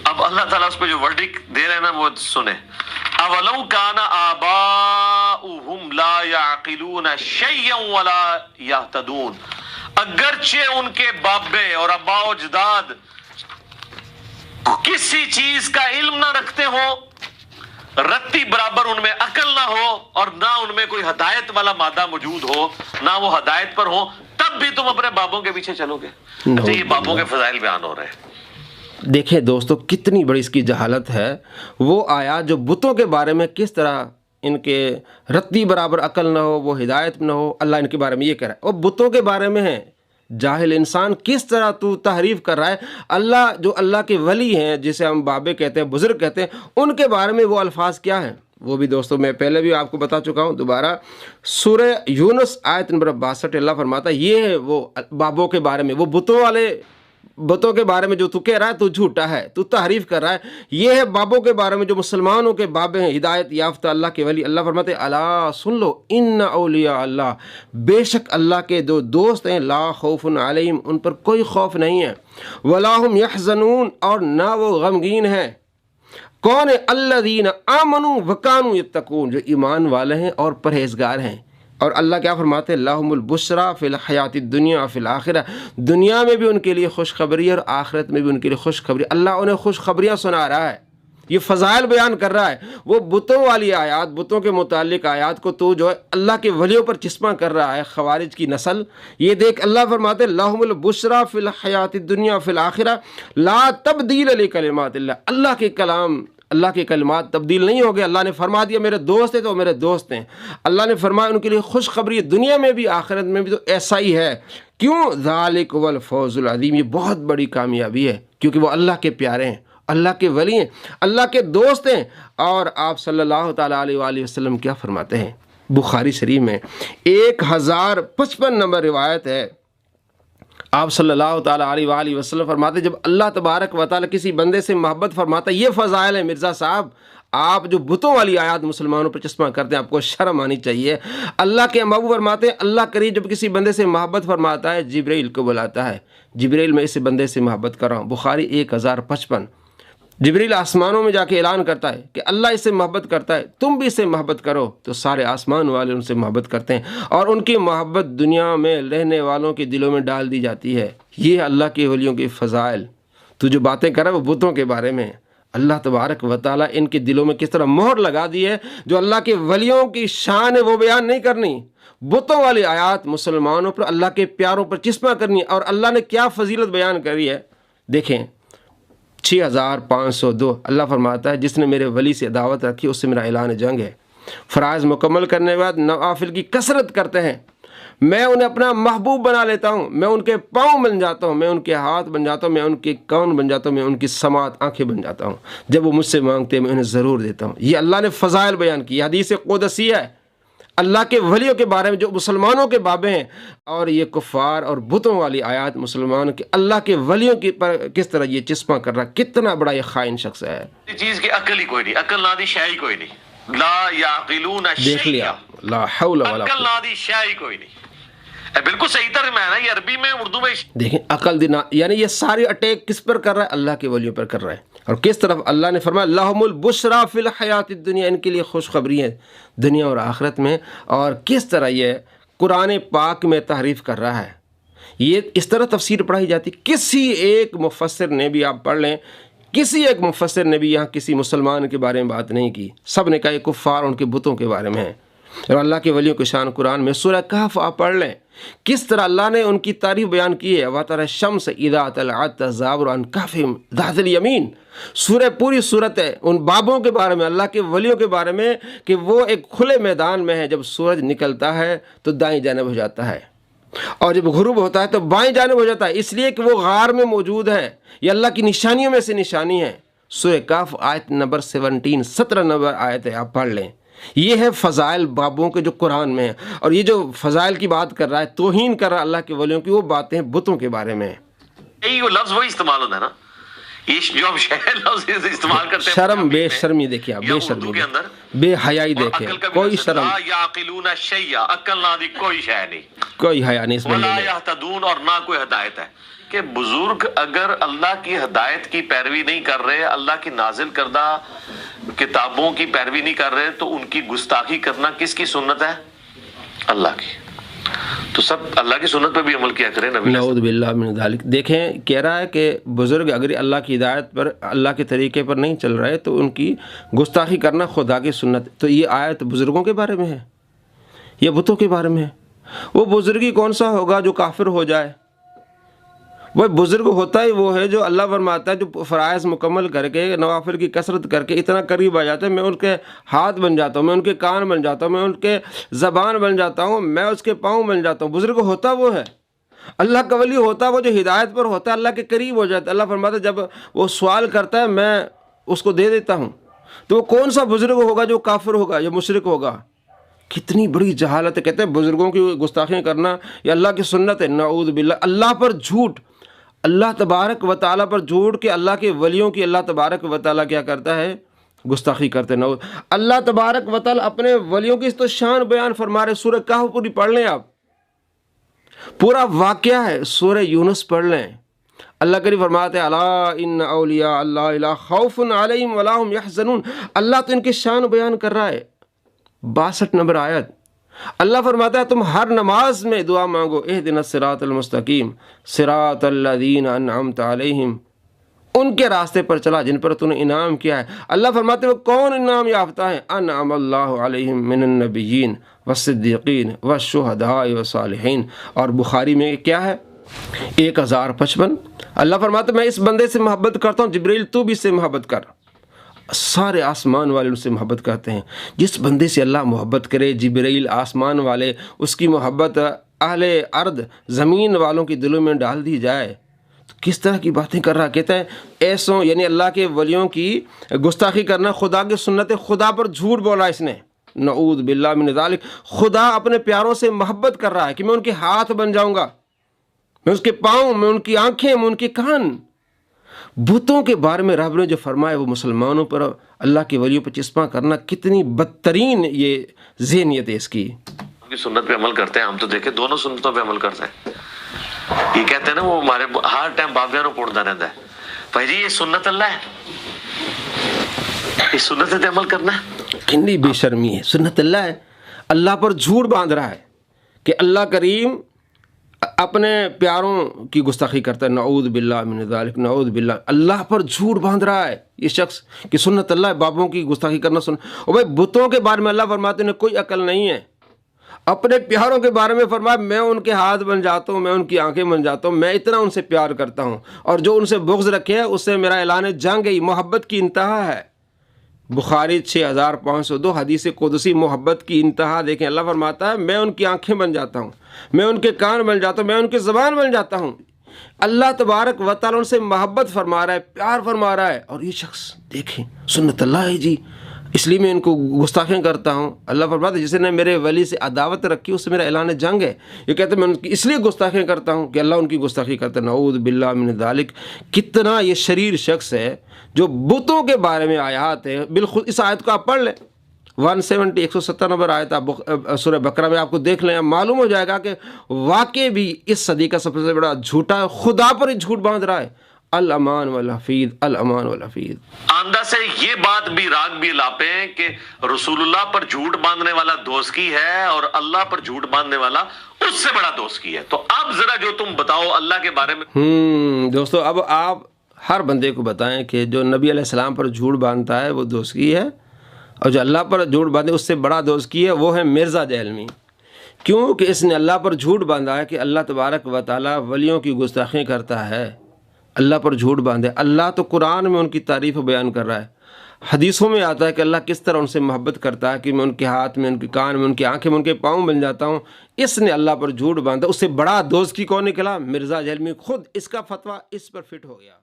اب اللہ تعالیٰ اس پہ جو ورڈک دے رہے ہیں نا وہ سنیں. اولو کان آباؤہم لا یعقلون شیئا ولا یہتدون، اگرچہ ان کے بابے اور ابا و اجداد کسی چیز کا علم نہ رکھتے ہوں، رتی برابر ان میں عقل نہ ہو، اور نہ ان میں کوئی ہدایت والا مادہ موجود ہو، نہ وہ ہدایت پر ہو، تب بھی تم اپنے بابوں کے پیچھے چلو گے. اچھا یہ بابوں کے فضائل بیان ہو رہے ہیں. دیکھیں دوستو کتنی بڑی اس کی جہالت ہے. وہ آیات جو بتوں کے بارے میں کس طرح ان کے رتی برابر عقل نہ ہو، وہ ہدایت نہ ہو، اللہ ان کے بارے میں یہ کہہ رہا ہے. اور بتوں کے بارے میں ہے جاہل انسان کس طرح تو تحریف کر رہا ہے. اللہ جو اللہ کے ولی ہیں، جسے ہم بابے کہتے ہیں، بزرگ کہتے ہیں، ان کے بارے میں وہ الفاظ کیا ہیں وہ بھی دوستو میں پہلے بھی آپ کو بتا چکا ہوں. دوبارہ سورہ یونس آیت نمبر 62 اللہ فرماتا ہے یہ ہے وہ بابوں کے بارے میں، وہ بتوں کے بارے میں جو تو کہہ رہا ہے تو جھوٹا ہے، تو تحریف کر رہا ہے. یہ ہے بابوں کے بارے میں جو مسلمانوں کے بابے ہیں، ہدایت یافتہ اللہ کے ولی. اللہ فرماتے ہیں الا سن لو ان اولیاء اللہ، بے شک اللہ کے جو دوست ہیں، لا خوف علیہم، ان پر کوئی خوف نہیں ہے، ولا هم یحزنون، اور نہ وہ غمگین ہیں. کون ہے؟ الذین آمنوا وکانوا یتقون، جو ایمان والے ہیں اور پرہیزگار ہیں. اور اللہ کیا فرماتے ہیں لہم البشری فی الحیات الدنیا فی الآخرہ، دنیا میں بھی ان کے لیے خوشخبری اور آخرت میں بھی ان کے لیے خوشخبری. اللہ انہیں خوشخبریاں سنا رہا ہے، یہ فضائل بیان کر رہا ہے. وہ بتوں والی آیات، بتوں کے متعلق آیات کو تو جو ہے اللہ کے ولیوں پر چسپاں کر رہا ہے، خوارج کی نسل. یہ دیکھ اللہ فرماتے ہیں لہم البشری فی الحیات الدنیا فی الآخرہ لا تبدیل لکلمات اللہ. اللہ کے کلام، اللہ کے کلمات تبدیل نہیں ہو گئے. اللہ نے فرما دیا میرے دوست ہیں تو میرے دوست ہیں. اللہ نے فرمایا ان کے لیے خوشخبری دنیا میں بھی آخرت میں بھی، تو ایسا ہی ہے. کیوں؟ ذالک هو الفوز العظیم، یہ بہت بڑی کامیابی ہے کیونکہ وہ اللہ کے پیارے ہیں، اللہ کے ولی ہیں، اللہ کے دوست ہیں. اور آپ صلی اللہ تعالیٰ علیہ وآلہ وسلم کیا فرماتے ہیں؟ بخاری شریف میں 1055 نمبر روایت ہے. آپ صلی اللہ تعالیٰ علیہ وآلہ وسلم فرماتے جب اللہ تبارک و تعالیٰ کسی بندے سے محبت فرماتا ہے، یہ فضائل ہے مرزا صاحب. آپ جو بتوں والی آیات مسلمانوں پر چشمہ کرتے ہیں، آپ کو شرم آنی چاہیے. اللہ کے محبوب فرماتے ہیں اللہ کریم جب کسی بندے سے محبت فرماتا ہے، جبرائیل کو بلاتا ہے، جبرائیل میں اس بندے سے محبت کر رہا ہوں. بخاری 1055. جبریل آسمانوں میں جا کے اعلان کرتا ہے کہ اللہ اس سے محبت کرتا ہے، تم بھی اس سے محبت کرو. تو سارے آسمان والے ان سے محبت کرتے ہیں اور ان کی محبت دنیا میں رہنے والوں کے دلوں میں ڈال دی جاتی ہے. یہ اللہ کے ولیوں کے فضائل. تو جو باتیں کر رہا ہے وہ بتوں کے بارے میں. اللہ تبارک و تعالیٰ ان کے دلوں میں کس طرح مہر لگا دی ہے. جو اللہ کے ولیوں کی شان ہے وہ بیان نہیں کرنی، بتوں والی آیات مسلمانوں پر، اللہ کے پیاروں پر چسپاں کرنی. اور اللہ نے کیا فضیلت بیان کری ہے دیکھیں. 6502 اللہ فرماتا ہے جس نے میرے ولی سے دعوت رکھی اس سے میرا اعلان جنگ ہے. فرائض مکمل کرنے کے بعد نوافل کی کثرت کرتے ہیں، میں انہیں اپنا محبوب بنا لیتا ہوں، میں ان کے پاؤں بن جاتا ہوں، میں ان کے ہاتھ بن جاتا ہوں، میں ان کے کون بن جاتا ہوں، میں ان کی سماعت آنکھیں بن جاتا ہوں. جب وہ مجھ سے مانگتے ہیں میں انہیں ضرور دیتا ہوں. یہ اللہ نے فضائل بیان کی. حدیث قدسی ہے اللہ کے ولیوں کے بارے میں جو مسلمانوں کے بابے ہیں. اور یہ کفار اور بتوں والی آیات مسلمانوں کے اللہ کے ولیوں کی پر کس طرح یہ چسپاں کر رہا. کتنا بڑا یہ خائن شخص ہے. اس چیز کی عقل ہی کوئی نہیں، عقل نادی شے کوئی نہیں. لا یعقلون شیئا، دیکھ لیا، لا حول ولا عقل نادی شے کوئی نہیں. بالکل صحیح ترجمہ ہے نا یہ عربی میں، اردو میں. دیکھیں عقل دینا یعنی یہ ساری اٹیک کس پر کر رہا ہے؟ اللہ کے ولیوں پر کر رہا ہے. اور کس طرف اللہ نے فرمایا لہم البشری فی الحیات الدنیا، ان کے لیے خوشخبری ہے دنیا اور آخرت میں. اور کس طرح یہ قرآن پاک میں تحریف کر رہا ہے. یہ اس طرح تفسیر پڑھائی جاتی. کسی ایک مفسر نے بھی، آپ پڑھ لیں، کسی ایک مفسر نے بھی یہاں کسی مسلمان کے بارے میں بات نہیں کی. سب نے کہا یہ کفار اور ان کے بتوں کے بارے میں ہے. اور اللہ کے ولیوں کی شان قرآن میں سورہ کہف آپ پڑھ لیں کس طرح اللہ نے ان کی تعریف بیان کی ہے. وَتَرَى الشَّمْسَ إِذَا طَلَعَتْ تَزَاوَرُ عَنْ كَهْفِهِمْ ذَاتِ الْيَمِينِ. سورہ پوری صورت ہے ان بابوں کے بارے میں، اللہ کے ولیوں کے بارے میں کہ وہ ایک کھلے میدان میں ہے. جب سورج نکلتا ہے تو دائیں جانب ہو جاتا ہے اور جب غروب ہوتا ہے تو بائیں جانب ہو جاتا ہے، اس لیے کہ وہ غار میں موجود ہے. یہ اللہ کی نشانیوں میں سے نشانی ہے. سورہ کہف آیت نمبر 17 نمبر آیت ہے، آپ پڑھ لیں. یہ ہے فضائل بابوں کے جو قرآن میں ہیں. اور یہ جو فضائل کی بات کر رہا ہے، توہین کر رہا ہے اللہ کے ولیوں کی، وہ باتیں بتوں کے بارے میں ہیں. یہی وہ لفظ وہی استعمال ہوتا ہے نا یہ جو ہم شہر لفظ استعمال کرتے ہیں شرم بے شرمی دیکھیے آپ، یا بے اردو شرمی کے اندر، بے حیائی اور دیکھیں، عقل کا بھی کوئی لفظ، شرم لا یعقلون شیئا، عقل نہ دی کوئی شے نہیں، کوئی حیا نہیں اس بندے ولا میں۔ یہتدون، اور نہ کوئی ہدایت ہے، کہ بزرگ اگر اللہ کی ہدایت کی پیروی نہیں کر رہے، اللہ کی نازل کردہ کتابوں کی پیروی نہیں کر رہے، تو ان کی گستاخی کرنا کس کی سنت ہے؟ اللہ کی۔ تو سب اللہ کی سنت پہ بھی عمل کیا کریں نبی۔ نعوذ باللہ من ذالک۔ دیکھیں کہہ رہا ہے کہ بزرگ اگر اللہ کی ہدایت پر، اللہ کے طریقے پر نہیں چل رہے تو ان کی گستاخی کرنا خدا کی سنت۔ تو یہ آیت بزرگوں کے بارے میں ہے، یہ بتوں کے بارے میں ہے۔ وہ بزرگی کون سا ہوگا جو کافر ہو جائے؟ وہ بزرگ ہوتا ہی وہ ہے جو اللہ فرماتا ہے جو فرائض مکمل کر کے، نوافل کی کثرت کر کے اتنا قریب آ جاتا ہے، میں ان کے ہاتھ بن جاتا ہوں، میں ان کے کان بن جاتا ہوں، میں ان کے زبان بن جاتا ہوں، میں اس کے پاؤں بن جاتا ہوں۔ بزرگ ہوتا وہ ہے، اللہ کا ولی ہوتا وہ جو ہدایت پر ہوتا ہے، اللہ کے قریب ہو جاتا ہے۔ اللہ فرماتا ہے جب وہ سوال کرتا ہے میں اس کو دے دیتا ہوں۔ تو وہ کون سا بزرگ ہوگا جو کافر ہوگا یا مشرک ہوگا؟ کتنی بڑی جہالت ہے۔ کہتے ہیں بزرگوں کی گستاخی کرنا یہ اللہ کی سنت ہے۔ نعوذ باللہ، اللہ پر جھوٹ، اللہ تبارک و تعالیٰ پر جھوٹ، کہ اللہ کے ولیوں کی اللہ تبارک و تعالیٰ کیا کرتا ہے؟ گستاخی کرتے ہیں۔ نعوذ، اللہ تبارک و تعالیٰ اپنے ولیوں کی اس تو شان بیان فرما رہے۔ سورہ کہف پوری پڑھ لیں آپ، پورا واقعہ ہے۔ سورہ یونس پڑھ لیں، اللہ کریم فرماتے ہیں الا ان اولیاء اللہ لا خوف علیہم ولا هم یحزنون۔ اللہ تو ان کی شان بیان کر رہا ہے۔ 62 نمبر آیت، اللہ فرماتا ہے تم ہر نماز میں دعا مانگو، اہدنا الصراط المستقیم صراط الذین انعمت علیہم، ان کے راستے پر چلا جن پر تو نے انعام کیا ہے۔ اللہ فرماتے ہیں وہ کون انعام یافتہ ہیں؟ انعم اللہ علیہم من النبیین والصدیقین والشہداء والصالحین۔ اور بخاری میں کیا ہے؟ 1055۔ اللہ فرماتا ہے میں اس بندے سے محبت کرتا ہوں، جبریل تو بھی اس سے محبت کر۔ سارے آسمان والے ان سے محبت کرتے ہیں۔ جس بندے سے اللہ محبت کرے، جبریل آسمان والے، اس کی محبت اہل ارض زمین والوں کی دلوں میں ڈال دی جائے تو کس طرح کی باتیں کر رہا؟ کہتا ہے ایسوں، یعنی اللہ کے ولیوں کی گستاخی کرنا خدا کی سنت ہے۔ خدا پر جھوٹ بولا اس نے، نعوذ باللہ من ذالک۔ خدا اپنے پیاروں سے محبت کر رہا ہے کہ میں ان کے ہاتھ بن جاؤں گا، میں اس کے پاؤں، میں ان کی آنکھیں، میں ان کے کان۔ بتوں کے بارے میں رب نے جو فرمایا وہ مسلمانوں پر، اللہ کے ولیوں پر چسپاں کرنا کتنی بدترین یہ ذہنیت ہے اس کی۔ ان کی سنت پہ عمل کرتے ہیں ہم تو دیکھیں دونوں سنتوں پہ عمل کرتے ہیں۔ یہ کہتے ہیں نا وہ ہمارے ہر ٹائم بابیاں نو کوڑتا رہتا ہے، بھائی جی یہ سنت اللہ ہے، یہ سنت پہ عمل کرنا ہے۔ کتنی بے شرمی ہے، سنت اللہ ہے۔ اللہ پر جھوٹ باندھ رہا ہے کہ اللہ کریم اپنے پیاروں کی گستاخی کرتا ہے۔ نعوذ باللہ من ذالک، نعوذ باللہ۔ اللہ پر جھوٹ باندھ رہا ہے یہ شخص کہ سنت اللہ ہے، بابوں کی گستاخی کرنا سن۔ اور بھائی بتوں کے بارے میں اللہ فرماتے ہیں کوئی عقل نہیں ہے۔ اپنے پیاروں کے بارے میں فرمایا میں ان کے ہاتھ بن جاتا ہوں، میں ان کی آنکھیں بن جاتا ہوں، میں اتنا ان سے پیار کرتا ہوں، اور جو ان سے بغض رکھے اس سے میرا اعلان جنگ ہے۔ محبت کی انتہا ہے۔ بخاری 6502 حدیث قدسی، محبت کی انتہا دیکھیں۔ اللہ فرماتا ہے میں ان کی آنکھیں بن جاتا ہوں، میں ان کے کان بن جاتا ہوں، میں ان کی زبان بن جاتا ہوں۔ اللہ تبارک و تعالیٰ ان سے محبت فرما رہا ہے، پیار فرما رہا ہے، اور یہ شخص دیکھیں سنت اللہ ہے جی، اس لیے میں ان کو گستاخیاں کرتا ہوں۔ اللہ فرماتا ہے جس نے میرے ولی سے عداوت رکھی اس سے میرا اعلان جنگ ہے۔ یہ کہتے ہیں میں ان کی اس لیے گستاخیاں کرتا ہوں کہ اللہ ان کی گستاخی کرتا ہے۔ نعوذ باللہ من ذالک۔ کتنا یہ شریر شخص ہے جو بتوں کے بارے میں آیات ہے۔ بالخود اس آیت کو آپ پڑھ لیں، 170 نمبر آیت آپ سورہ بقرہ میں آپ کو دیکھ لیں، معلوم ہو جائے گا کہ واقع بھی اس صدی کا سب سے بڑا جھوٹا ہے، خدا پر ہی جھوٹ باندھ رہا ہے۔ الامان والحفیظ، الامان والحفیظ۔ آندہ سے یہ بات بھی راگ بھی لاپیں کہ رسول اللہ پر جھوٹ باندھنے والا دوستی ہے اور اللہ پر جھوٹ باندھنے والا اس سے بڑا دوستی ہے۔ تو اب ذرا جو تم بتاؤ اللہ کے بارے میں۔ دوستو اب آپ ہر بندے کو بتائیں کہ جو نبی علیہ السلام پر جھوٹ باندھتا ہے وہ دوستی ہے، اور جو اللہ پر جھوٹ باندھے اس سے بڑا دوستی ہے وہ ہے مرزا جہلمی۔ کیوں کہ اس نے اللہ پر جھوٹ باندھا ہے کہ اللہ تبارک و تعالیٰ ولیوں کی گستاخی کرتا ہے، اللہ پر جھوٹ باندھے۔ اللہ تو قرآن میں ان کی تعریف بیان کر رہا ہے، حدیثوں میں آتا ہے کہ اللہ کس طرح ان سے محبت کرتا ہے کہ میں ان کے ہاتھ میں، ان کے کان میں، ان کی آنکھیں میں، ان کے پاؤں بن جاتا ہوں۔ اس نے اللہ پر جھوٹ باندھا، اس سے بڑا دوست کی کون نکلا؟ مرزا جہلمی خود۔ اس کا فتویٰ اس پر فٹ ہو گیا۔